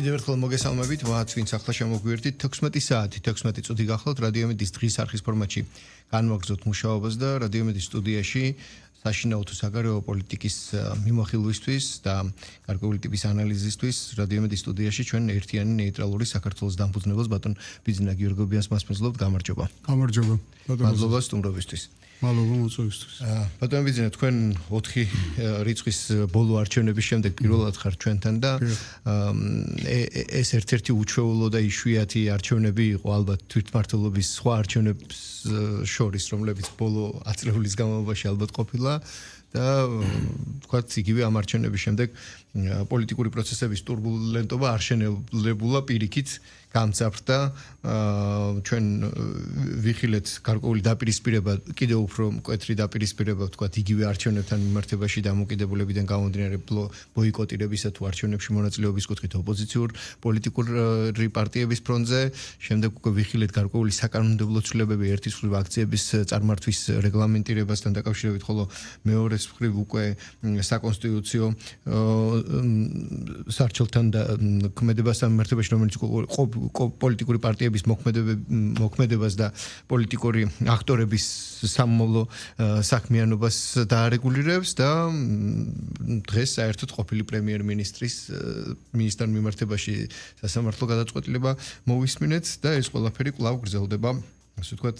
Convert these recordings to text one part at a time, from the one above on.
კიდევ ერთხელ მოგესალმებით, ვაც ვინც ახლა შემოგვიერთით 16 საათი, 16 წუთი გახლავთ რადიომედის დღის არხის ფორმატში. განვაგრძოთ მუშაობას და რადიომედის სტუდიაში საშინაო თუ საგარეო პოლიტიკის მიმოხილვისთვის და გარკვეული ტიპის ანალიზისთვის რადიომედის სტუდიაში ჩვენ ერთიანი ნეიტრალური საქართველოს დამფუძნებელს ბატონ ბიძინა გიორგობიანს მასპინძლობთ. გამარჯობა. გამარჯობა. მადლობა სტუმრობისთვის. მადლობა მოწვევისთვის. ბატონ ბიძინა, თქვენ 4 რიცხვის ბოლო არჩევნების შემდეგ პირველად ხართ ჩვენთან და ეს ერთ-ერთი უჩვეულო და იშვიათი არჩევნები იყო ალბათ თვითმმართველობის სხვა არჩევნებს შორის, რომლებიც ბოლო აწლეულის განმავლობაში ალბათ ყოფილა და თქვათ იგივე ამ არჩევნების შემდეგ პოლიტიკური პროცესების ტურბულენტობა არ შენელებულა პირიქით გამძაფრდა ჩვენ ვიხილეთ გარკვეული დაპირისპირება კიდევ უფრო მკვეთრი დაპირისპირება თქვათ იგივე არჩევნებთან მიმართებაში დამოკიდებულებიდან გამომდინარე ბოიკოტირებისა თუ არჩევნებში მონაწილეობის კუთხით ოპოზიციურ პოლიტიკური პარტიების ფრონტზე შემდეგ უკვე ვიხილეთ გარკვეული საკანონმდებლო ცვლილებები ერთის მხრივ აქციების წარმართვის რეგლამენტირებასთან დაკავშირებით ხოლო მეორეს მხრივ უკვე საკონსტიტუციო სარჩელთან ქმედებასთან მიმართებაში რომელიც პოლიტიკური პარტიების მოქმედებას და პოლიტიკური აქტორების სამომავლო საქმიანობას დაარეგულირებს და დღეს საერთოდ ყოფილი პრემიერ-მინისტრის მინისტრთან მიმართებაში სასამართლო გადაწყვეტილება მოვისმინეთ და ეს ყველაფერი კვლავ გრძელდება ასე ვთქვათ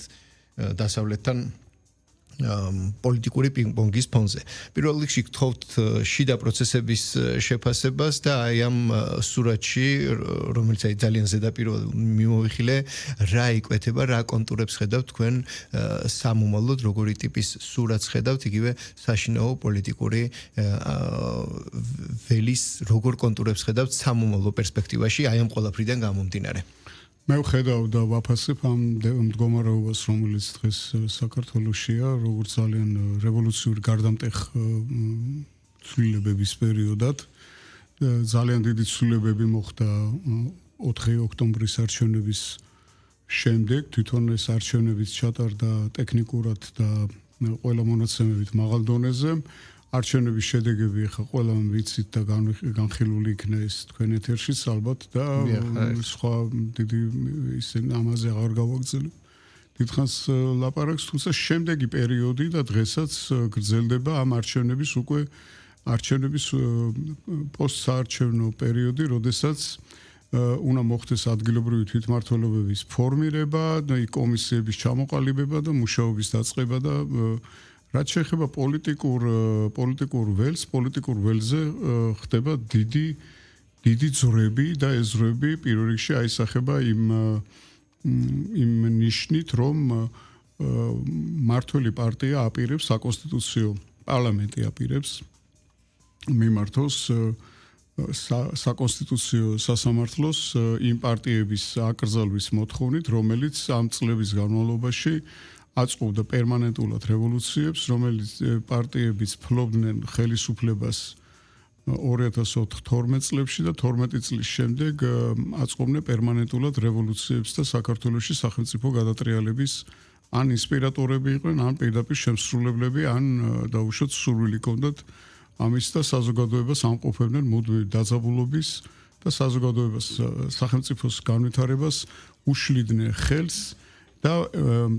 დასავლეთთან პოლიტიკური პინგ-პონგის ფონზე. პირველ რიგში გთხოვთ შიდა პროცესების შეფასებას და აი ამ სურათში, რომელიც აი ძალიან ზედაპირულად მიმოვიხილე, რა იკვეთება, რა კონტურებს ხედავთ თქვენ სამომავლოდ, როგორი ტიპის სურათს ხედავთ, იგივე საშინაო პოლიტიკური ველის როგორ კონტურებს ხედავთ სამომავლო პერსპექტივაში, აი ამ ყველაფრიდან გამომდინარე. მე ვხედავ და ვაფასებ ამ მდგომარეობას, რომელიც დღეს საქართველოშია, როგორც ძალიან რევოლუციური გარდამტეხ ცვლილებების პერიოდად. ძალიან დიდი ცვლილებები მოხდა 4 ოქტომბრის არჩევნების შემდეგ, თვითონ ეს არჩევნებიც ჩატარდა ტექნიკურად და ყველა მონაცემებით მაღალ დონეზე. არჩევნების შედეგები ხა ყველამ ვიცით და განხილული იქნა ეს თქვენ ეთერშიც ალბათ და სხვა დიდი ისე ამაზე აღარ გავაგრძელებ. დიდხანს ლაპარაკს, თუმცა შემდეგი პერიოდი და დღესაც გრძელდება ამ არჩევნების უკვე არჩევნების პოსტსაარჩევნო პერიოდი, როდესაც უნდა მოხდეს ადგილობრივი თვითმმართველობების ფორმირება და კომისიების ჩამოყალიბება და მუშაობის დაწყება და რაც შეეხება პოლიტიკურ ველზე ხდება დიდი ძვრები და ეს ძვრები პირველ რიგში აისახება იმ ნიშნით, რომ მართველი პარტია აპირებს საკონსტიტუციო პარლამენტი აპირებს მიმართოს საკონსტიტუციო სასამართლოს იმ პარტიების აკრძალვის მოთხოვნით, რომელიც ამ წლების განმავლობაში აწყობდა პერმანენტულად რევოლუციებს, რომელიც პარტიებიც ფლობდნენ ხელისუფლებას 2012 წლებში და 12 წლის შემდეგ აწყობდნენ პერმანენტულად რევოლუციებს და საქართველოში სახელმწიფო გადატრიალების ან ინსპირატორები იყვნენ, ან პირდაპირ შემსრულებლები, ან დაუშვათ სურვილი ჰქონდათ ამის და საზოგადოებას ამყოფებდნენ მუდმივ დაძაბულობის და საზოგადოებას სახელმწიფოს განვითარებას უშლიდნენ ხელს და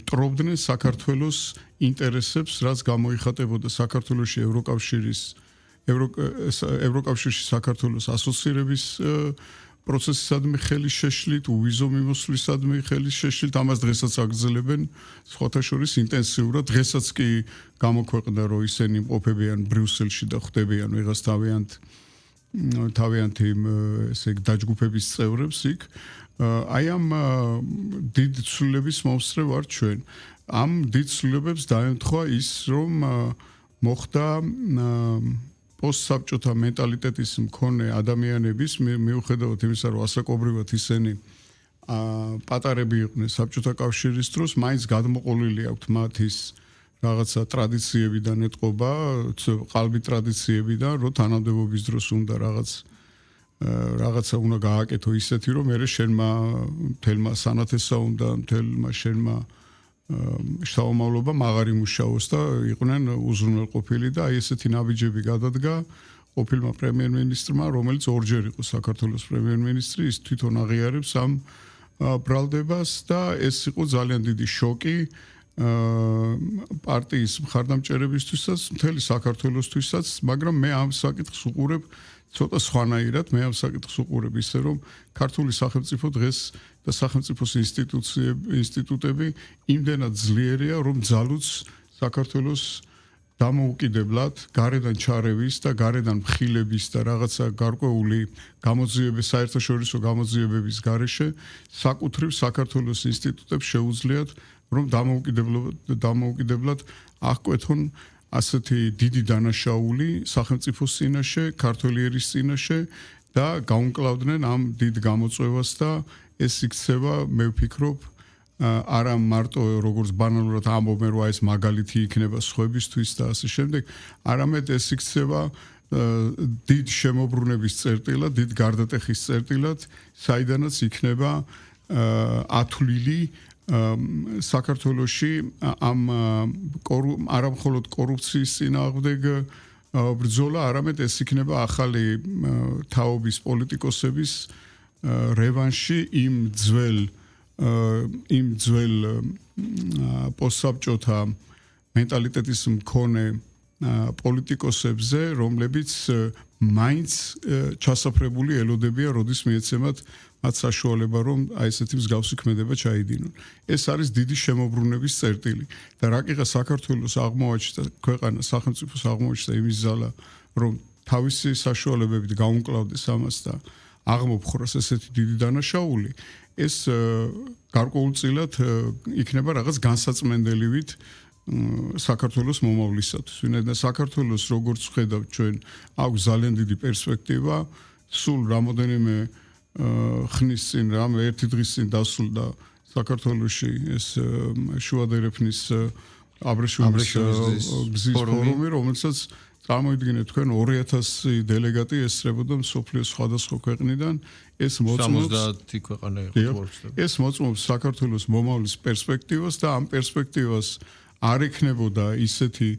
მტრობდნენ საქართველოს ინტერესებს, რაც გამოიხატებოდა საქართველოში ევროკავშირში საქართველოს ასოცირების პროცესისადმი ხელის შეშლით, უვიზო მიმოსვლისადმი ხელის შეშლით, ამას დღესაც აგრძელებენ სხვათა შორის ინტენსიურად. დღესაც კი გამოქვეყნდა, რომ ისინი მყოფებიან ბრიუსელში და ხვდებიან ვიღაც თავიანთი ესე დაჯგუფების წევრებს იქ. აი ამ დიდ ცვლილების მომსწრე ვარ ჩვენ. ამ დიდ ცვლილებებს დაემთხვა ის, რომ მოხდა პოსტსაბჭოთა მენტალიტეტის მქონე ადამიანების მიუხედავად იმისა, რომ ასაკობრივად ისინი პატარები იყვნენ საბჭოთა კავშირის დროს, მაინც გადმოყოლილი აქვთ მათ ის რაღაცა ტრადიციებიდან ეტყობა, ყალბი ტრადიციებიდან, რომ თანამდებობის დროს უნდა რაღაცა უნდა გააკეთო ისეთი, რომ მე შენმა თელმა სანათესა უნდა თელმა შენმა შთამომავლობა მაღარი მუშაობს და იყვნენ უზრუნველყოფილი და აი ესეთი ნაბიჯები გადადგა ყოფილმა პრემიერ-მინისტრმა, რომელიც ორჯერ იყო საქართველოს პრემიერ-მინისტრი, ის თვითონ აღიარებს ამ ბრალდებას და ეს იყო ძალიან დიდი შოკი პარტიის მხარდამჭერებისთვისაც, მთელი საქართველოსთვისაც, მაგრამ მე ამ საკითხს უყურებ ცოტა სხვანაირად, მე ამ საკითხს უყურებ ისე, რომ ქართული სახელმწიფო დღეს და სახელმწიფოს ინსტიტუტები იმდენად ძლიერია, რომ ძალუც საქართველოს დამოუკიდებლად გარედან ჩარევის და გარედან მხილების და რაღაცა გარკვეული გამოძიების, საერთაშორისო გამოძიებების გარეშე საკუთრივ საქართველოს ინსტიტუტებს შეუძლიათ, რომ დამოუკიდებლად აღკვეთონ ასეთი დიდი დანაშაული სახელმწიფოს წინაშე, ქართველიერის წინაშე და გაუმკლავდნენ ამ დიდ გამოწვევას და ეს იქცევა, მე ვფიქრობ, არა მარტო როგორც ბანალურად ამბობენ, რომ ეს მაგალითი იქნება სხვებისთვის და ასე შემდეგ, არამედ ეს იქცევა დიდ შემოbrunების წერტილად, დიდ გარდატეხის წერტილად, საიდანაც იქნება ათვლილი საქართველოში ამ არამხოლოდ კორუფციის წინააღმდეგ ბრძოლა, არამედ ეს იქნება ახალი თაობის პოლიტიკოსების რევანში იმ ძველ პოსტსაბჭოთა მენტალიტეტის მქონე პოლიტიკოსებზე, რომლებიც მაინც ჩასაფრებული ელოდებია, როდის მიეცემათ მათ საშუალება, რომ აი ესეთი მსგავსი ქმედება ჩაიდინონ. ეს არის დიდი შემოbrunების წერტილი და რაკიღა საქართველოს აღმოაჩნდა ქვეყანა, სახელმწიფოს აღმოაჩნდა იმის ზალა, რომ თავისი საშუალებებით გაუმკლავდეს ამას და აღმოფხრას ესეთი დიდი დანაშაული, ეს გარკვეულწილად იქნება რაღაც განსაწმენდელივით საქართველოს მომავლისათვის. ვინაიდან საქართველოს როგორც ვხედავთ ჩვენ, აქვს ძალიან დიდი პერსპექტივა, სულ რამოდენიმე ხნის წინ, ერთი დღის წინ დასრულდა საქართველოში ეს შუადერეფნის აბრეშუმის გზის ფორუმი, რომელსაც წარმოიდგინეთ თქვენ 2000 დელეგატი ესწრებოდა მსოფლიოს სხვადასხვა ქვეყნიდან, ეს მოწმობს 70 ქვეყანა იყო. ეს მოწმობს საქართველოს მომავლის პერსპექტივას და ამ პერსპექტივას არ ექნებოდა ისეთი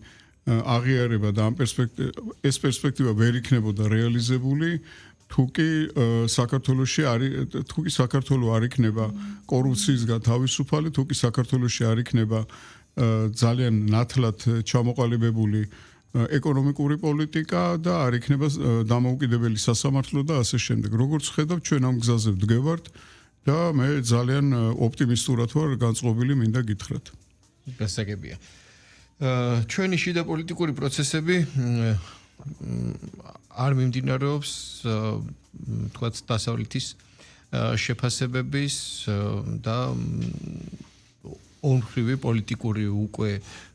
აღიარება და ეს პერსპექტივა ვერ იქნებოდა რეალიზებული თუკი საქართველო არ იქნება კორუფციისგან თავისუფალი, თუკი საქართველოში არ იქნება ძალიან ნათლად ჩამოყალიბებული ეკონომიკური პოლიტიკა და არ იქნება დამოუკიდებელი სასამართლო და ასე შემდეგ. როგორც ხედავთ, ჩვენ ამ გზაზე ვდგევართ და მე ძალიან ოპტიმისტურად ვარ განწყობილი მინდა გითხრათ. გასაგებია. ჩვენი შიდა პოლიტიკური პროცესები არ მიმდინარეობს თქვათ დასავლეთის შეფასებების და ორმხრივი პოლიტიკური უკვე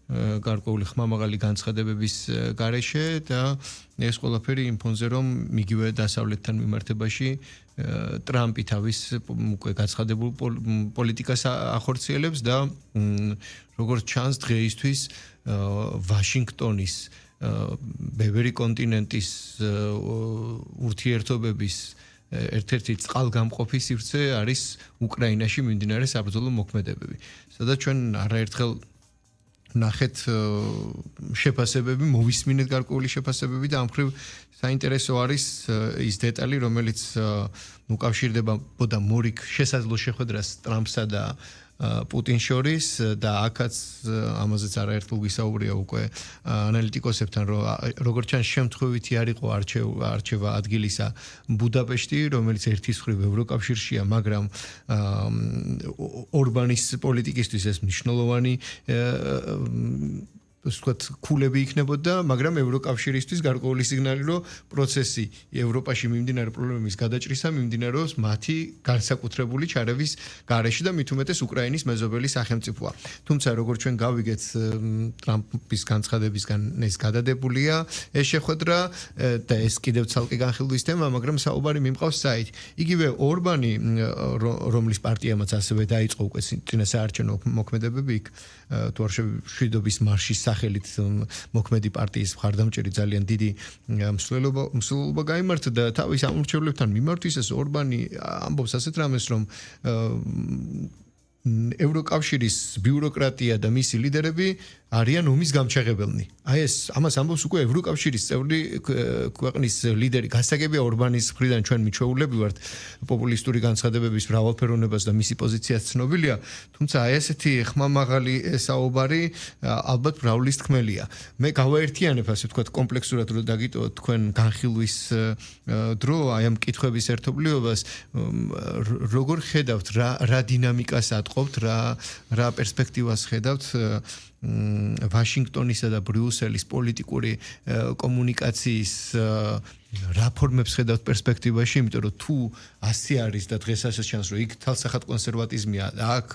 გარკვეული ხმამაღალი განცხადებების გარეშე და ეს ყველაფერი იმ ფონზე, რომ მიგივე დასავლეთთან მიმართებაში ტრამპი თავის უკვე გაცხადებულ პოლიტიკას ახორციელებს და როგორც ჩანს დღეისთვის ვაშინგტონის ბევრი კონტინენტის ურთიერთობების ერთ-ერთი წყალგამყოფი სივრცე არის უკრაინაში მიმდინარე საბრძოლო მოქმედებები. სადაც ჩვენ არაერთხელ ნახეთ შეფასებები, მოვისმინეთ გარკვეული შეფასებები და ამ მხრივ საინტერესო არის ის დეტალი, რომელიც უკავშირდებოდა მორიგ შესაძლო შეხვედრას ტრამპსა და პუტინს შორის და აქაც ამაზეც არაერთხელ ვისაუბრია უკვე ანალიტიკოსებთან, რომ როგორც ჩანს შემთხვევითი არ იყო არჩევა ადგილისა ბუდაპეშტი, რომელიც ერთის მხრივ ევროკავშირშია, მაგრამ ორბანის პოლიტიკისთვის ეს მნიშვნელოვანი ვთქვათ, ქულები იქნებოდა, მაგრამ ევროკავშირისთვის გარკვეული სიგნალი, რომ პროცესი ევროპაში მიმდინარე პრობლემების გადაჭრისა მიმდინარეობს მათი განსაკუთრებული ჩარევის გარეშე და მით უმეტეს უკრაინის მეზობელი სახელმწიფოა. თუმცა როგორც ჩვენ გავიგეთ, ტრამპის განცხადებისგან ეს გადადებულია ეს შეხვედრა და ეს კიდევ ცალკე განხილვის თემა, მაგრამ საუბარი მიმყავს საით. იგივე ორბანი, რომლის პარტიამაც ასევე დაიწყო უკვე წინასაარჩევნო მოქმედებები იქ თუ არ მშვიდობის მარშის სახელით მოქმედი პარტიის მხარდამჭერი ძალიან დიდი მსვლელობა გაიმართა და თავის ამორჩევლებთან მიმართვისას ორბანი ამბობს ასეთ რამეს, რომ ევროკავშირის ბიუროკრატია და მისი ლიდერები არიან ომის გამჩაღებელნი. აი ეს ამას ამბობს უკვე ევროკავშირის წევრი ქვეყნის ლიდერი გასაგებია ორბანის მხრიდან ჩვენ მიჩვეულები ვართ პოპულისტური განცხადებების მრავალფეროვნებას და მისი პოზიციაც ცნობილია, თუმცა აი ესეთი ხმამაღალი საუბარი ალბათ მრავლის თქმელია. მე გავაერთიანებ ასე ვთქვათ კომპლექსურად რომ დაგიტოვოთ თქვენ განხილვის დრო აი ამ კითხვების ერთობლიობას როგორ ხედავთ რა დინამიკას ატყობთ რა პერსპექტივას ხედავთ ვაშინგტონისა და ბრიუსელის პოლიტიკური კომუნიკაციის რა ფორმებს ხედავთ პერსპექტივაში, იმიტომ რომ თუ ასე არის და დღეს ასე ჩანს, რომ იქ თალსახად კონსერვატიზმია და აქ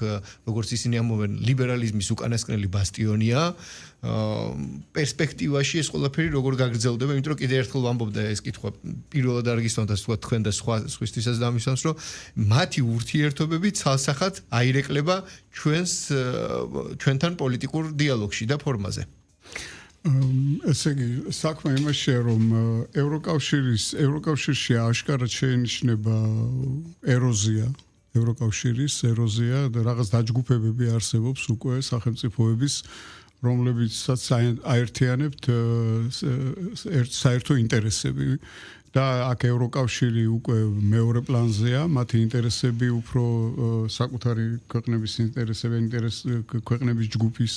როგორც ისინი ამბობენ, ლიბერალიზმის უკანასკნელი ბასტიონია, პერსპექტივაში ეს ყველაფერი როგორ გაგრძელდება, იმიტომ რომ კიდევ ერთხელ ვამბობ და ეს კითხვა პირველად არ გისვამთ, ასე ვთქვათ, თქვენ და სხვისთვისაც დამისვამს, რომ მათი ურთიერთობები ცალსახად აირეკლება ჩვენთან პოლიტიკურ დიალოგში და ფორმაზე. ესე იგი, საქმე იმაშია, რომ ევროკავშირში აშკარად შეინიშნება ეროზია, ევროკავშირის ეროზია და რაღაც დაჯგუფებები არსებობს უკვე სახელმწიფოების, რომლებიცაც აერთიანებთ საერთო ინტერესები და აქ ევროკავშირი უკვე მეორე პლანზეა, მათი ინტერესები უფრო საკუთარი ქვეყნების ქვეყნების ჯგუფის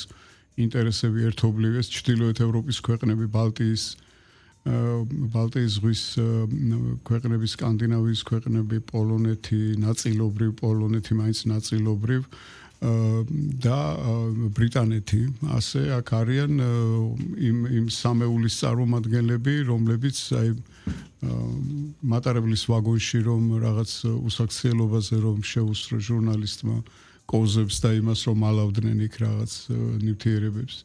ინტერესები ერთობლივეს, ჩრდილოეთ ევროპის ქვეყნები, ბალტიის ზღვის ქვეყნები, სკანდინავიის ქვეყნები, პოლონეთი, ნაწილობრივ პოლონეთი, მაინც ნაწილობრივ და ბრიტანეთი. ასე აქ არიან იმ სამეულის წარმომადგენლები, რომლებიც აი მატარებლის ვაგონში რომ რაღაც უსაქციელობაზე რომ შეუსწრო ჟურნალისტმა კოზებს და იმას რომ ალავდნენ იქ რაღაც ნივთიერებებს.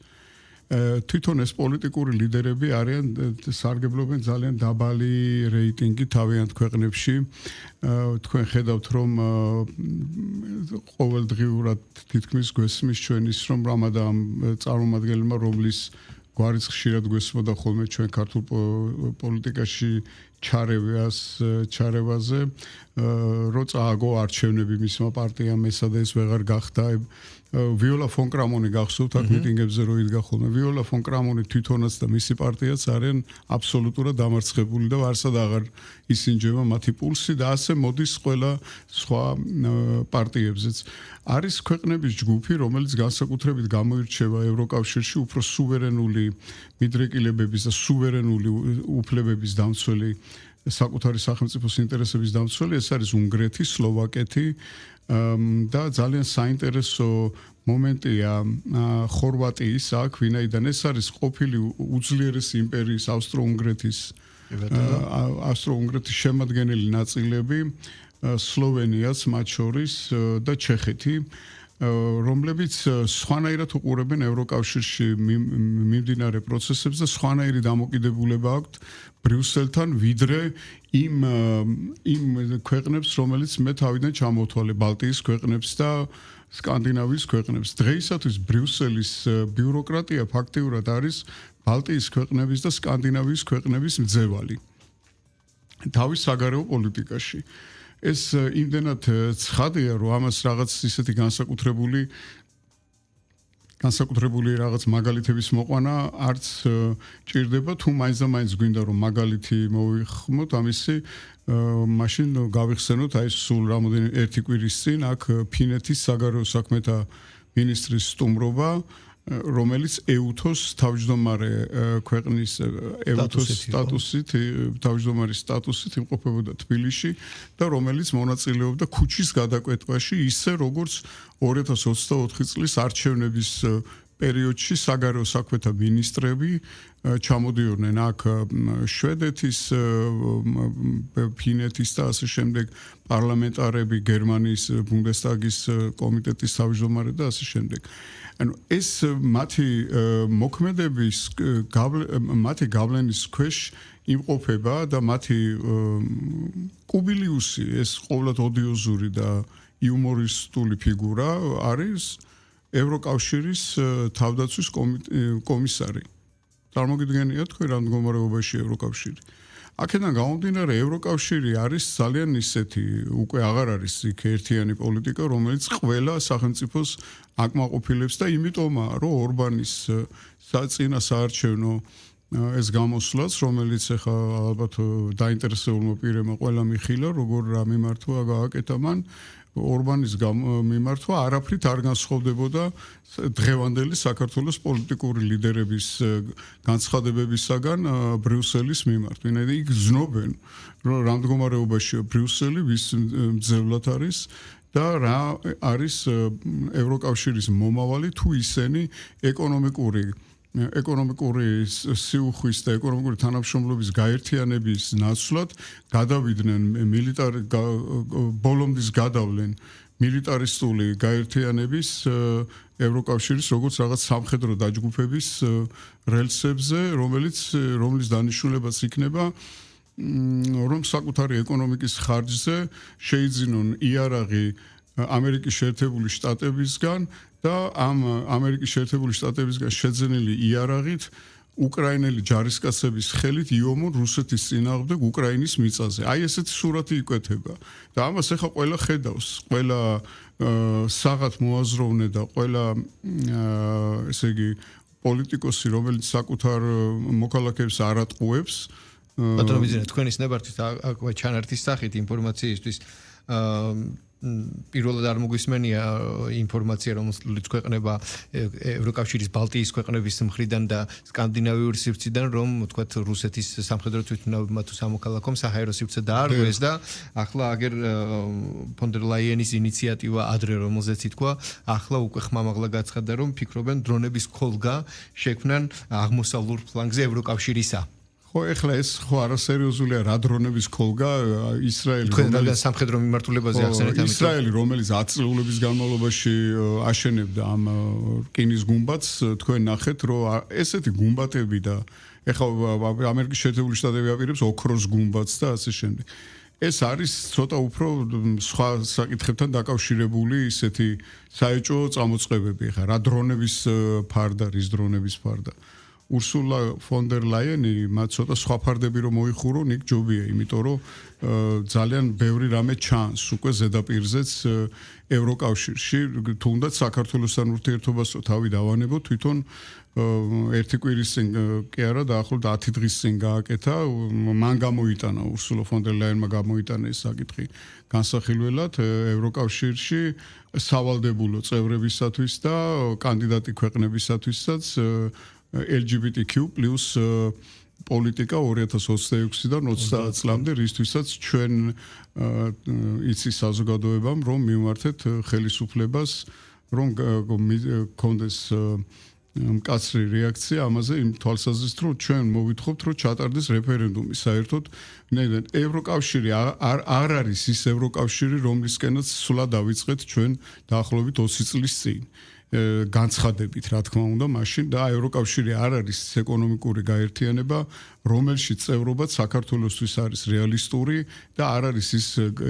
თვითონ ეს პოლიტიკური ლიდერები არიან სარგებლობენ ძალიან დაბალი რეიტინგი თავიანთ ქვეყნებში. თქვენ ხედავთ რომ ყოველდღიურად თითქმის გვესმის ჩვენ ის რომ რამადამ წარმომადგენელმა რომლის გვარიც ხშირად გვესმოდა ხოლმე ჩვენ ქართულ პოლიტიკაში ჩარევაზე რო წააგო არჩევნები მისმა პარტიამ ესა და ეს ვეღარ გახდა ვიოლა ფონ კრამონი გახსოვთ აქ მიტინგებზე რო იდგა ხოლმე ვიოლა ფონ კრამონი თვითონაც და მისი პარტიაც არიან აბსოლუტურად დამარცხებული და ვარსად აღარ ისინჯება მათი პულსი და ასე მოდის ყველა სხვა პარტიებზეც არის ქვეყნების ჯგუფი რომელიც განსაკუთრებით გამოირჩევა ევროკავშირში უფრო სუვერენული მიდრეკილებების და სუვერენული უფლებების დამცველი საკუთარი სახელმწიფოს ინტერესების დამცველი ეს არის უნგრეთი, სლოვაკეთი და ძალიან საინტერესო მომენტია ხორვატიის აქ ვინაიდან ეს არის ყოფილი უძლიერესი იმპერიის ავსტრო-უნგრეთის შემადგენელი ნაწილები სლოვენიაც მათ შორის და ჩეხეთი რომლებიც სხვანაირად უყურებენ ევროკავშირში მიმდინარე პროცესებს და სხვანაირი დამოკიდებულება აქვთ ბრიუსელთან ვიდრე იმ ქვეყნებს რომელიც მე თავიდან ჩამოვთვალე ბალტიის ქვეყნებს და სკანდინავიის ქვეყნებს დღეისათვის ბრიუსელის ბიუროკრატია ფაქტიურად არის ბალტიის ქვეყნების და სკანდინავიის ქვეყნების მძევალი თავის საგარეო პოლიტიკაში ეს იმდენად ცხადია, რომ ამას რაღაც ისეთი განსაკუთრებული რაღაც მაგალითების მოყვანა არც ჭირდება, თუ მაინც და მაინც გვინდა რომ მაგალითი მოვიხმოთ, ამისი მაშინ გავიხსენოთ აი სულ რამოდენიმე ერთი კვირის წინ აქ ფინეთის საგარეო საქმეთა მინისტრის სტუმრობა რომელიც ეუთოს თავმჯდომარე ქვეყნის ეუთოს სტატუსით თავმჯდომარის სტატუსით იმყოფებოდა თბილისში და რომელიც მონაწილეობდა ქუჩის გადაკვეთვაში ისე როგორც 2024 წლის არჩევნების პერიოდში საგარეო საქმეთა მინისტრები ჩამოდიოდნენ აქ შვედეთის ფინეთის და ასე შემდეგ პარლამენტარები გერმანიის ბუნდესტაგის კომიტეტის თავმჯდომარე და ასე შემდეგ ანუ ეს მათი მოქმედების მათი გავლენის ქვეშ იმყოფება და მათი კუბილიუსი ეს ყოველად ოდიოზური და იუმორისტული ფიგურა არის ევროკავშირის თავდაცვის კომისარი წარმოგიდგენია თქვენ რა მდგომარეობაში ევროკავშირი აქედან გამომდინარე ევროკავშირი არის ძალიან ისეთი უკვე აღარ არის იქ ერთიანი პოლიტიკა, რომელიც ყველა სახელმწიფოს აკმაყოფილებს და იმიტომაა, რომ ორბანის საწინა საარჩევნო ეს გამოსვლაც, რომელიც ახლა ალბათ დაინტერესებულმა პირებმა ყველა მიხილა, როგორ რა მიმართვა გააკეთა მან ორბანის მიმართვა არაფრით არ განსხვავდებოდა დღევანდელი საქართველოს პოლიტიკური ლიდერების განცხადებებისაგან ბრიუსელის მიმართ. ვინაიდან იქ ზნობენ, რომ რა მდგომარეობაშია ბრიუსელი, ვის მძევლად არის და რა არის ევროკავშირის მომავალი თუ ისინი ეკონომიკური სიუხვის და ეკონომიკური თანამშრომლობის გაერთიანების ნაცვლად გადავიდნენ ბოლომდის გადავლენ მილიტარისტული გაერთიანების ევროკავშირის როგორც რაღაც სამხედრო დაჯგუფების რელსებზე, რომლის დანიშნულებაც იქნება რომ საკუთარი ეკონომიკის ხარჯზე შეიძინონ იარაღი ამერიკის შეერთებული შტატებისგან და ამ ამერიკის შეერთებული შტატებისგან შეძენილი იარაღით უკრაინელი ჯარისკაცების ხელით იომონ რუსეთის წინააღმდეგ უკრაინის მიწაზე. აი ესეთი სურათი იკვეთება. და ამას ახლა ყველა ხედავს, ყველა საღათ მოაზროვნე და ყველა ესე იგი პოლიტიკოსი, რომელიც საკუთარ მოქალაქეებს არ ატყუებს. ბატონო ბიზნეს თქვენის ნებართვით აკვე ჩანართის სახით ინფორმაციისთვის პირველად არ მოგვისმენია ინფორმაცია, რომელიც ქვეყნება ევროკავშირის ბალტიის ქვეყნების მხრიდან და სკანდინავიური სივრციდან, რომ თქვათ რუსეთის სამხედრო თვითმფრინავებმა თუ სამოქალაქომ საჰაერო სივრცე დაარღვეს და ახლა აგერ ფონ დერ ლაიენის ინიციატივა ადრე რომელზეც ითქვა, ახლა უკვე ხმამაღლა გაცხადა, რომ ფიქრობენ დრონების ქოლგა შექმნან აღმოსავლურ ფლანგზე ევროკავშირისა. ხო, ეხლა ეს ხო არასერიოზულია რა დრონების ქოლგა ისრაელი თქვენ სამხედრო მიმართულებაზე ახსენეთ ამიტომ ისრაელი რომელიც 10 წლების განმავლობაში აშენებდა ამ რკინის გუმბათს თქვენ ნახეთ რომ ესეთი გუმბათები და ეხლა ამერიკის შეერთებული შტატები აპირებს ოქროს გუმბათს და ასე შემდეგ ეს არის ცოტა უფრო სხვა საკითხებთან დაკავშირებული ისეთი საეჭვო წამოწყებები ეხლა რა დრონების ფარდა რის დრონების ფარდა Ursula von der Leyen მათ ცოტა სხვა ფარდები რომ მოიხურო, იქ ჯობია, იმიტომ რომ ძალიან ბევრი რამე ჩანს უკვე ზედაპირზეც ევროკავშირში, თუნდაც საქართველოსთან ურთიერთობას თავი დავანებო, თვითონ ერთი კვირის წინ კი არა, დაახლოებით 10 დღის წინ გააკეთა, მან გამოიტანა Ursula von der Leyen-მა გამოიტანა ეს საკითხი განსახილველად ევროკავშირში სავალდებულო წევრებისათვის და კანდიდატი ქვეყნებისათვისაც LGBTQ+ პოლიტიკა 2026-დან 30 წლამდე, რისთვისაც ჩვენ იცის საზოგადოებამ რომ მივმართეთ ხელისუფლებას, რომ გქონდეს მკაცრი რეაქცია ამაზე იმ თვალსაზრისით, რომ ჩვენ მოვითხოვთ, რომ ჩატარდეს რეფერენდუმი საერთოდ. ევროკავშირი არ არის ის ევროკავშირი, რომლისკენაც სულად დავიწყეთ ჩვენ დაახლოებით 20 წლის წინ. განცხადებით, რა თქმა უნდა, მაშინ და ევროკავშირი არ არის ეკონომიკური გაერთიანება, რომელშიც წევრობა საქართველოსთვის არის რეალისტური და არ არის ის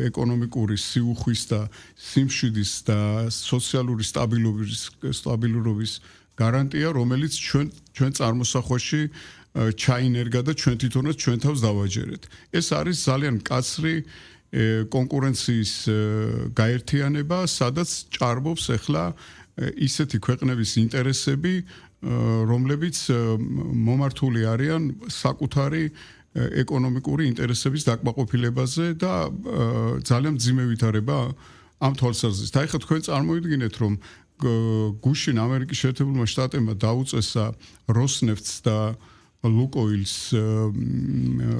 ეკონომიკური სიუხვის და სიმშვიდის და სოციალური სტაბილურობის გარანტია, რომელიც ჩვენ წარმოსახვაში ჩაინერგა და ჩვენ თვითონაც ჩვენ თავს დავაჯერეთ. ეს არის ძალიან მკაცრი კონკურენციის გაერთიანება, სადაც ჭარბობს ახლა ისეთი ქვეყნების ინტერესები, რომლებიც მომართული არიან საკუთარი ეკონომიკური ინტერესების დაკმაყოფილებაზე და ძალიან მძიმე ვითარება ამ თვალსაზრისით. აი ხა თქვენ წარმოიდგინეთ, რომ გუშინ ამერიკის შეერთებულმა შტატებმა დაუწესა როსნეფტს და ლუკოილს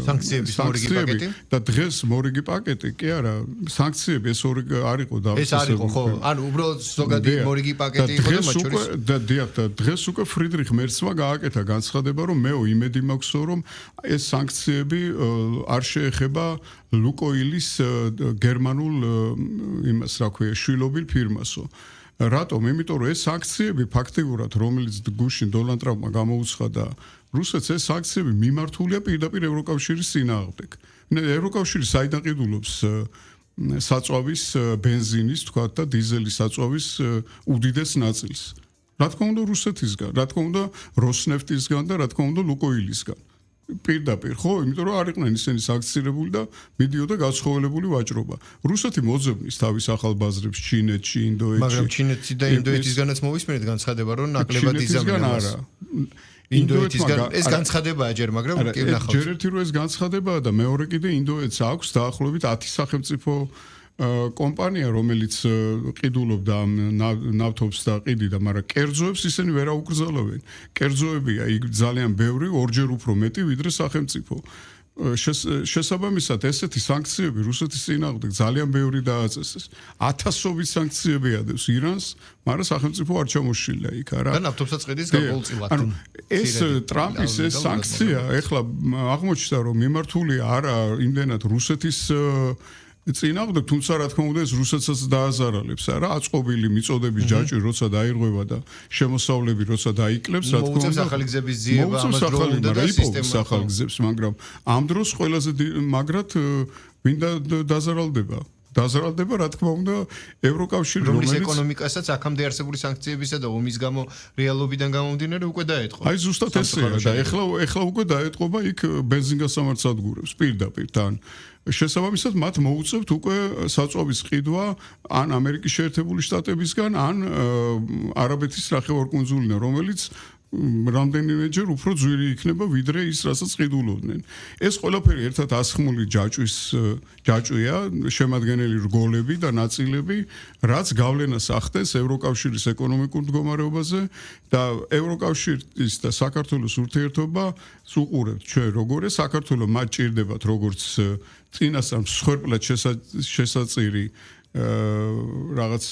სანქციების მორიგი პაკეტი და დღეს მორიგი პაკეტი კი არა სანქციები ეს ორი არ იყო ეს არ იყო ხო ანუ უბრალოდ ზოგადი მორიგი პაკეტი იყო და მათ შორის და დღეს უკვე ფრიდრიხ მერცმა გააკეთა განცხადება რომ მეო იმედი მაქვს რომ ეს სანქციები არ შეეხება ლუკოილის გერმანულ იმას რა ქვია შვილობილ ფირმასო რატომ? იმიტომ რომ ეს სანქციები ფაქტიურად რომელიც გუშინ დონალდ ტრამპმა გამოუცხადა რუსეთს ეს სანქციები მიმართულია პირდაპირ ევროკავშირის წინააღმდეგ. ევროკავშირი საიდან ყიდულობს საწვავის ბენზინის თქვა და დიზელის საწვავის უდიდეს ნაწილს. რა თქმა უნდა რუსეთისგან, რა თქმა უნდა როსნეფტისგან და რა თქმა უნდა ლუკოილისგან. პირდაპირ ხო, იმიტომ რომ არ იყვნენ ისინი საქციელებული და მიდიოდა გაცხოველებული ვაჭრობა. რუსეთი მოძებნის თავის ახალ ბაზრებს ჩინეთში, ინდოეთში. მაგრამ ჩინეთი და ინდოეთისგანაც მოვისმენთ განცხადება, რომ ნაკლებად იზამთრებს. ინდოეთისგან ეს განცხადებაა ჯერ, მაგრამ კი ნახავთ. ჯერ ერთი რომ ეს განცხადებაა და მეორე კიდე ინდოეთს აქვს დაახლოებით 10 სახელმწიფო კომპანია, რომელიც ყიდულობდა ნავთობს და ყიდიდა, მაგრამ კერძოებს ისინი ვერ აუკრძალავენ. კერძოებია იქ ძალიან ბევრი, ორჯერ უფრო მეტი ვიდრე სახელმწიფო. შესაბამისად ესეთი სანქციები რუსეთის წინააღმდეგ ძალიან ბევრი დააწესეს. 1000-ობით სანქციები ადევს ირანს, მაგრამ სახელმწიფო არ ჩამოშილა იქ, არა? და ნავთობსაც ყიდის გარკვეულწილად. ეს ტრამპის ეს სანქცია ეხლა აღმოჩნდა რომ მიმართულია არა იმდენად რუსეთის წინააღმდეგ, თუმცა რა თქმა უნდა ეს რუსეთსაც დააზარალებს, არა? აწყობილი მიწოდების ჯაჭვი როცა დაირღვევა და შემოსავლები როცა დაიკლებს, რა თქმა უნდა მოუწევს ახალი გზების ძიება, ამას დრო უნდა და სისტემა ახალი გზებს, მაგრამ ამ დროს ყველაზე მაგრად ვინდა დაზარალდება, რა თქმა უნდა, ევროკავშირი, რომელიც ეკონომიკასაც აქამდე არსებული სანქციებისა და ომის გამო რეალობიდან გამომდინარე უკვე დაეთყო. აი ზუსტად ესეა და ეხლა უკვე დაეთყობა იქ ბენზინგასამართსადგურებს პირდაპირ თან. შესაბამისად მათ მოუწევთ უკვე საწვავის ყიდვა ან ამერიკის შეერთებული შტატებისგან, ან არაბეთის ნახევარკუნძულიდან, რომელიც რამდენიმეჯერ უფრო ძვირი იქნება ვიდრე ის, რასაც ყიდულობდნენ. ეს ყველაფერი ერთად ასხმული ჯაჭვია, შემადგენელი რგოლები და ნაწილები, რაც გავლენას ახდენს ევროკავშირის ეკონომიკურ მდგომარეობაზე და ევროკავშირის და საქართველოს ურთიერთობა უყურებთ ჩვენ როგორია, საქართველოს მათ ჭირდებათ როგორც წინასწარ მსხვერპლად შესაწირი რაღაც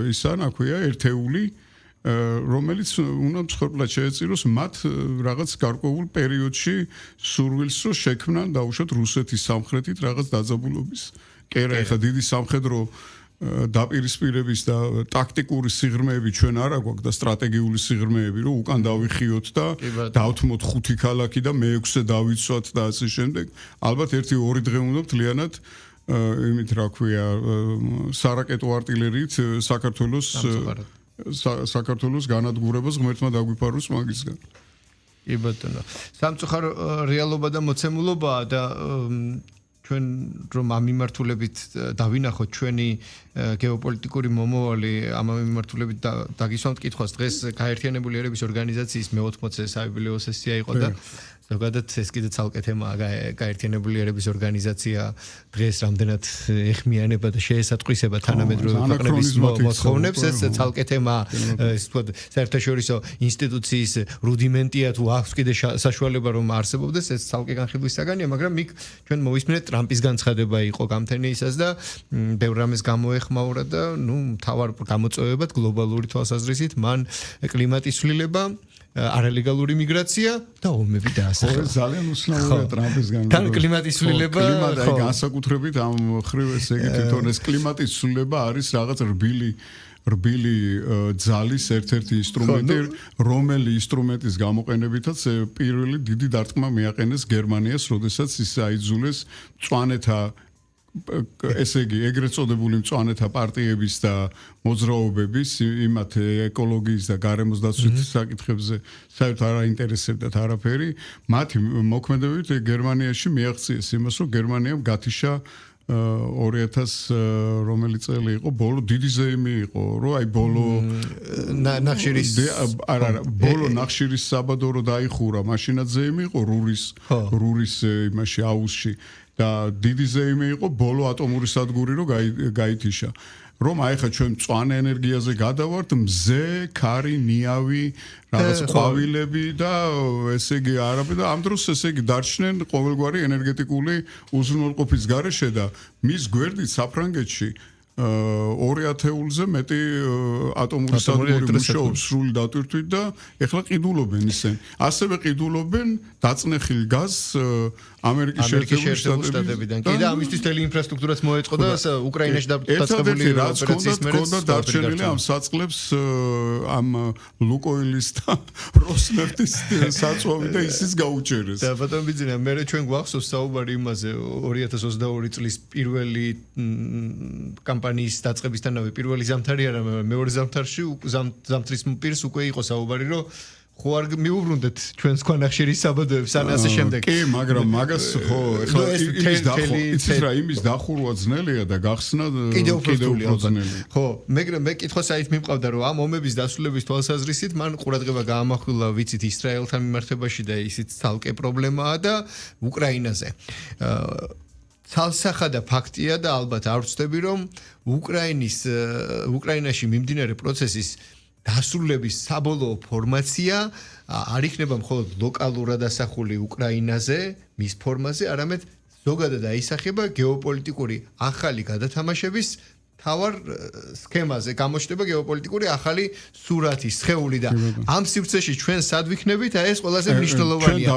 ისა, რა ქვია, ერთეული რომელიც უნდა მსხვერპლად შეეწიროს მათ რაღაც გარკვეულ პერიოდში სურვილს რომ შექმნან დაუშვათ რუსეთის სამხრეთით რაღაც დაძაბულობის. კერა ეხა დიდი სამხედრო დაპირისპირების და ტაქტიკური სიღრმეები ჩვენ არ აგვაქვს და სტრატეგიული სიღრმეები რომ უკან დავიხიოთ და დავთმოთ 5 ქალაქი და მე-6-ე დავიცვათ და ასე შემდეგ. ალბათ 1-2 დღე უნდა მთლიანად იმით რა ქვია სარაკეტო არტილერიით საქართველოს განადგურებას ღმერთმა დაგვიფაროს მაგისგან. კი ბატონო. სამწუხარო რეალობა და მოცემულობაა და ჩვენ რომ ამ მიმართულებით დავინახოთ ჩვენი გეოპოლიტიკური მომავალი, ამ მიმართულებით დაგისვამთ კითხვას. დღეს გაერთიანებული ერების ორგანიზაციის მე-80-ე საიუბილეო სესია იყო და ზოგადად ეს კიდე ცალკე თემაა, გაერთიანებული ერების ორგანიზაცია დღეს რამდენად ეხმიანება და შეესატყვისება თანამედროვე ქვეყნების მოთხოვნებს, ეს ცალკე თემაა, ეს თქვა საერთაშორისო ინსტიტუციის რუდიმენტია თუ აქვს კიდე საშუალება რომ არსებობდეს, ეს ცალკე განხილვის საგანია, მაგრამ იქ ჩვენ მოვისმენთ ტრამპის განცხადება იყო გამთენიისას და ბევრ რამეს გამოეხმაურა და მთავარ გამოწვევებად გლობალური თვალსაზრისით მან კლიმატის ცვლილება, არალეგალური მიგრაცია და ომები დაასახელა. ძალიან უცნაურია ტრამპის განმარტება. თან კლიმატის ცვლილება, აი განსაკუთრებით ამ ხრივ ესე იგი თვითონ ეს კლიმატის ცვლილება არის რაღაც რბილი ძალის ერთ-ერთი ინსტრუმენტი, რომელი ინსტრუმენტის გამოყენებითაც პირველი დიდი დარტყმა მიაყენეს გერმანიას, როდესაც ის აიძულეს მწვანეთა ესე იგი ეგრეთ წოდებული მწვანეთა პარტიების და მოძრაობების იმათ ეკოლოგიის და გარემოს დაცვის საკითხებზე საერთოდ არ აინტერესებდათ არაფერი. მათი მოქმედებებით გერმანიაში მიაღწიეს იმას, რომ გერმანიამ გათიშა 2000 რომელი წელი იყო, ბოლო დიდი ზეიმი იყო, რომ აი ბოლო ნახშირის ბოლო ნახშირის საბადო რო დაიხურა, მაშინაც ზეიმი იყო რურის იმაში აუზში. და დიდი ზეიმი იყო ბოლო ატომური სადგური რო გაითიშა. რომ აი ხა ჩვენ მწვანე ენერგიაზე გადავართ, მზე, ქარი, ნიავი, რაღაც ყვავილები და ესე იგი არაბი და ამ დროს ესე იგი დარჩნენ ყოველგვარი ენერგეტიკული უზრუნველყოფის გარეშე და მის გვერდით საფრანგეთში 2000-ზე მეტი ატომური სადგური მუშაობს სრული დატვირთვით და ეხლა ყიდულობენ ისინი. ასევე ყიდულობენ დაწნეხილ გაზს ამერიკის შეერთებული შტატებიდან. კი და ამისთვის თელი ინფრასტრუქტურაც მოეწყო და უკრაინაში დაწყებული ოპერაციის მერე დარჩენილი ამ საწყლებს ამ ლუკოილის და როსნეფტის საწვავი და ისიც გაუჭერეს. და ბატონ ბიძინა, მე ჩვენ გვახსოვს საუბარი იმაზე 2022 წლის პირველი კამპანიის დაწყებისთანავე პირველი ზამთარი არა, მეორე ზამთარში ზამთრის პირს უკვე იყო საუბარი, რომ ხო არ მიუბრუნდეთ ჩვენს ქვანახშირის საბადოებს ან ასე შემდეგ. კი, მაგრამ მაგას ხო ეხლა იმის დახურვა ძნელია და გახსნა კიდევ უფრო ძნელია. ხო, მაგრამ მე კითხვა საით მიმყავდა რომ ამ ომების დასრულების თვალსაზრისით მან ყურადღება გაამახვილა ვიცით ისრაელთან მიმართებაში და ისიც ცალკე პრობლემაა და უკრაინაზე. ცალსახადა ფაქტია და ალბათ არ ვცდები რომ უკრაინაში მიმდინარე პროცესის დასრულების საბოლოო ფორმაცია არ იქნება მხოლოდ ლოკალურად ასახული უკრაინაზე, მის ფორმაზე, არამედ ზოგადად აისახება გეოპოლიტიკური ახალი გადათამაშების თავარ სქემაზე, გამოჩნდება გეოპოლიტიკური ახალი სურათი, სხეული და ამ სივრცეში ჩვენ სად ვიქნებით, ეს ყველაზე მნიშვნელოვანია.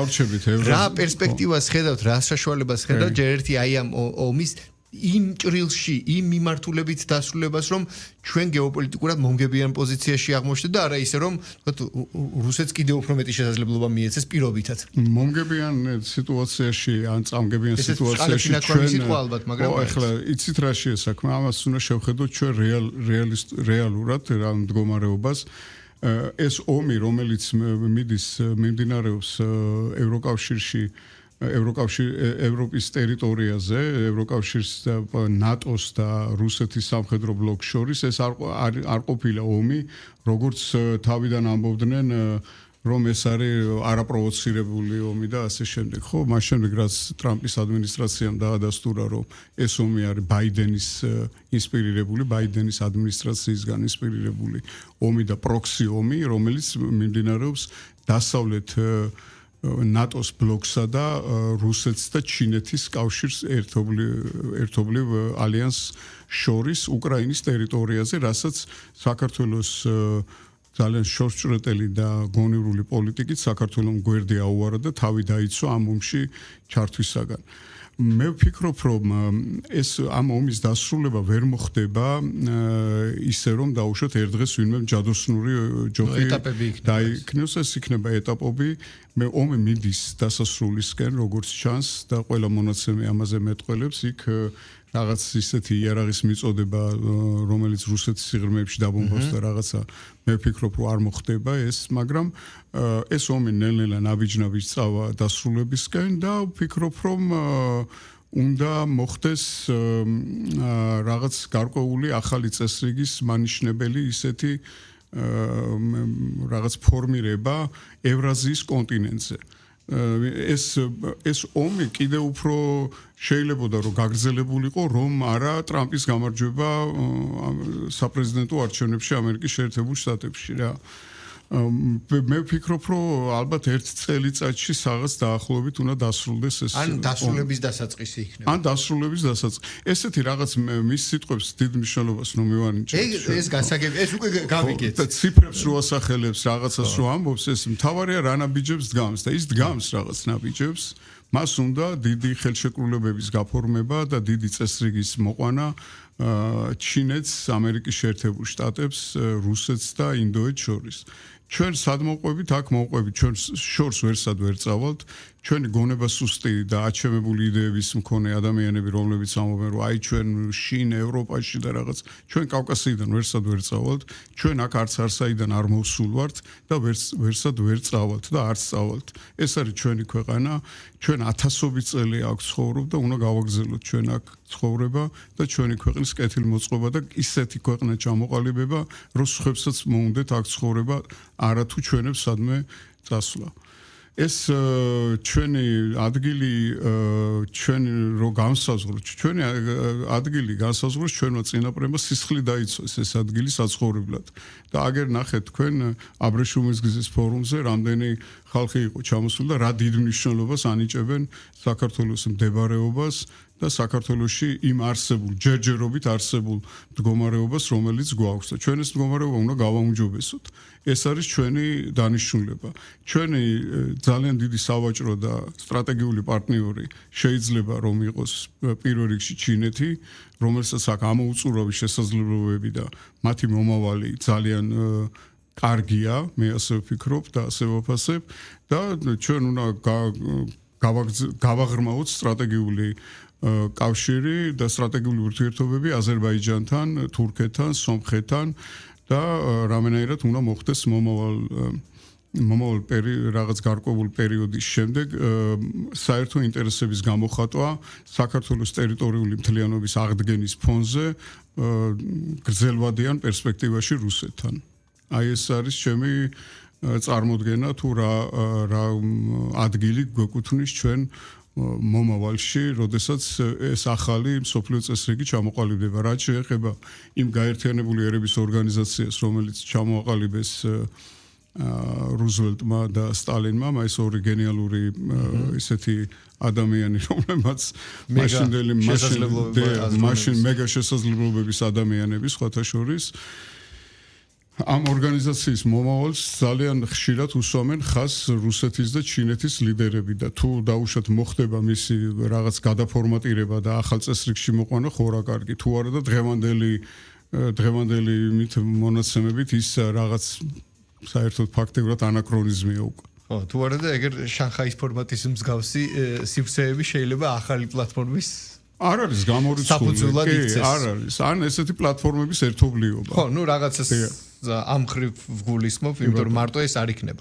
რა პერსპექტივას ხედავთ, რა საშუალებას ხედავთ, ჯერ ერთი აი ამ ომის იმ ჭრილში, იმ მიმართულებით დასრულებას, რომ ჩვენ გეოპოლიტიკურად მომგებიან პოზიციაში აღმოჩნდეთ და არა ისე რომ რუსეთს კიდევ უფრო მეტი შესაძლებლობა მიეცეს პირობითად. მომგებიან სიტუაციაში, ან წამგებიან სიტუაციაში ჩვენ ახლა იცით რა შეა საქმე, ამას უნდა შევხედოთ ჩვენ რეალურად რა მდგომარეობას. ეს ომი, რომელიც მიმდინარეობს ევროკავშირში ევროპის ტერიტორიაზე, ევროკავშირის და ნატოს და რუსეთის სამხედრო ბლოკს შორის ეს არ ყოფილა ომი, როგორც თავიდან ამბობდნენ, რომ ეს არის არაპროვოცირებული ომი და ასე შემდეგ. ხო, მას შემდეგ რაც ტრამპის ადმინისტრაციამ დაადასტურა, რომ ეს ომი არის ბაიდენის ინსპირირებული, ბაიდენის ადმინისტრაციისგან ინსპირირებული ომი და პროქსი ომი, რომელიც მიმდინარეობს დასავლეთ ნატოს ბლოკსა და რუსეთს და ჩინეთის კავშირს ერთობლივ ალიანსს შორის უკრაინის ტერიტორიაზე, რასაც საქართველოს ძალიან შორსჭრეტელი და გონივრული პოლიტიკით საქართველოს გვერდი აუარა და თავი დაიცვა ამ ომში ჩართვისაგან. მე ვფიქრობ, რომ ეს ამ ომის დასრულება ვერ მოხდება ისე რომ დაუშვათ ერთ დღეს ვინმე ჯადოსნური ჯოხი დაიქნოს, ეს იქნება ეტაპები. მე ომი მიდის დასასრულისკენ, როგორც ჩანს და ყველა მონაცემი ამაზე მეტყველებს, იქ რაღაც ისეთი იარაღის მიწოდება, რომელიც რუსეთის სიღრმეებში დაბომბავს და რაღაცა მე ვფიქრობ, რომ არ მოხდება ეს, მაგრამ ეს ომი ნელ-ნელა ნაბიჯ-ნაბიჯ წავა დასრულებისკენ და ვფიქრობ, რომ უნდა მოხდეს რაღაც გარკვეული ახალი წესრიგის მანიშნებელი ისეთი რაღაც ფორმირება ევრაზიის კონტინენტზე. ეს ომი კიდევ უფრო შეიძლებოდა რომ გაგრძელებულიყო, რომ არა ტრამპის გამარჯვება საპრეზიდენტო არჩევნებში ამერიკის შეერთებულ შტატებში რა. მე ვფიქრობ, რომ ალბათ ერთ წელიწადში რაღაც დაახლოებით უნდა დასრულდეს ეს. ან დასრულების დასაწყისი იქნება. ან დასრულების დასაწყისი. ესეთი რაღაც მის სიტყვებს დიდ მნიშვნელობას რომ მივანიჭებ. ეს გასაგები, ეს უკვე გავიგეთ. და ციფრებს რო ასახელებს, რაღაცას რო ამბობს, ეს მთავარია რა ნაბიჯებს დგამს და ის დგამს რაღაც ნაბიჯებს. მას უნდა დიდი ხელშეკრულებების გაფორმება და დიდი წესრიგის მოყვანა ჩინეთს, ამერიკის შეერთებულ შტატებს, რუსეთს და ინდოეთს შორის. ჩვენ სად მოვყვებით, აქ მოვყვებით, ჩვენ შორს ვერსად ვერ წავალთ. ჩვენი გონება სუსტი და აჩემებული იდეების მქონე ადამიანები, რომლებიც ამბობენ, რომ აი ჩვენ შინ ევროპაში და რაღაც, ჩვენ კავკასიიდან ვერსად ვერ წავალთ, ჩვენ აქ არც არსაიდან არ მოვსულ ვართ და ვერსად ვერ წავალთ და არც წავალთ. ეს არის ჩვენი ქვეყანა, ჩვენ ათასობით წელი აქ ცხოვრობ და უნდა გავაგრძელოთ ჩვენ აქ ცხოვრება და ჩვენი ქვეყნის კეთილმოწყობა და ისეთი ქვეყნა ჩამოყალიბება, რომ სხვებსაც მოუნდეთ აქ ცხოვრება, არათუ ჩვენებს სადმე წასვლა. ეს ჩვენი ადგილი ჩვენი რო განსაზღვროთ, ჩვენი ადგილი განსაზღვროს ჩვენმა წინაპრებმა სისხლი დაიცვეს ეს ადგილი საცხოვრებლად. და აგერ ნახეთ თქვენ აბრეშუმის გზის ფორუმზე რამდენი ხალხი იყო ჩამოსული და რა დიდ მნიშვნელობას ანიჭებენ საქართველოს მდებარეობას და საქართველოში იმ არსებულ ჯერჯერობით არსებულ მდგომარეობას, რომელიც გვაქვს და ჩვენ ეს მდგომარეობა უნდა გავაუმჯობესოთ. ეს არის ჩვენი დანიშნულება. ჩვენი ძალიან დიდი სავაჭრო და სტრატეგიული პარტნიორი შეიძლება რომ იყოს პირველ რიგში ჩინეთი, რომელსაც აქ ამოუწურავი შესაძლებლობები და მათი მომავალი ძალიან კარგია, მე ასე ვფიქრობ და ასე ვაფასებ და ჩვენ უნდა გავაღრმავოთ სტრატეგიული კავშირი და სტრატეგიული ურთიერთობები აზერბაიჯანთან, თურქეთთან, სომხეთთან და რამენაირად უნდა მოხდეს მომავალ მომავალ რაღაც გარკვეულ პერიოდის შემდეგ საერთო ინტერესების გამოხატვა საქართველოს ტერიტორიული მთლიანობის აღდგენის ფონზე გრძელვადიან პერსპექტივაში რუსეთთან. აი ეს არის ჩემი წარმოდგენა თუ რა ადგილი გვეკუთვნის ჩვენ მომავალში, როდესაც ეს ახალი მსოფლიო წესრიგი ჩამოყალიბდება. რაც შეეხება იმ გაერთიანებული ერების ორგანიზაციას, რომელიც ჩამოაყალიბეს რუზველტმა და სტალინმა, ეს ორი გენიალური ისეთი ადამიანი, რომლებმაც მაშინ მეგა შესაძლებლობების ადამიანები სხვათა შორის ამ ორგანიზაციის მომავალს ძალიან ხშირად უსვამენ ხაზს რუსეთის და ჩინეთის ლიდერები და თუ დაუშვათ მოხდება მისი რაღაც გადაფორმატირება და ახალ წესრიგში მოყვანა ხო რა კარგი, თუ არა და დღევანდელი იმით მონაცემებით ის რაღაც საერთოდ ფაქტიურად ანაქრონიზმია უკვე. ხო, თუ არა და ეგერ შანხაის ფორმატის მსგავსი სივრცეები შეიძლება ახალი პლატფორმის არ არის გამორიცხული, არ არის. ან ესეთი პლატფორმების ერთობლიობა. ხო, ნუ რაღაცას ამ ხრივ ვგულისხმობ, იმიტომ რომ მარტო ეს არ იქნება.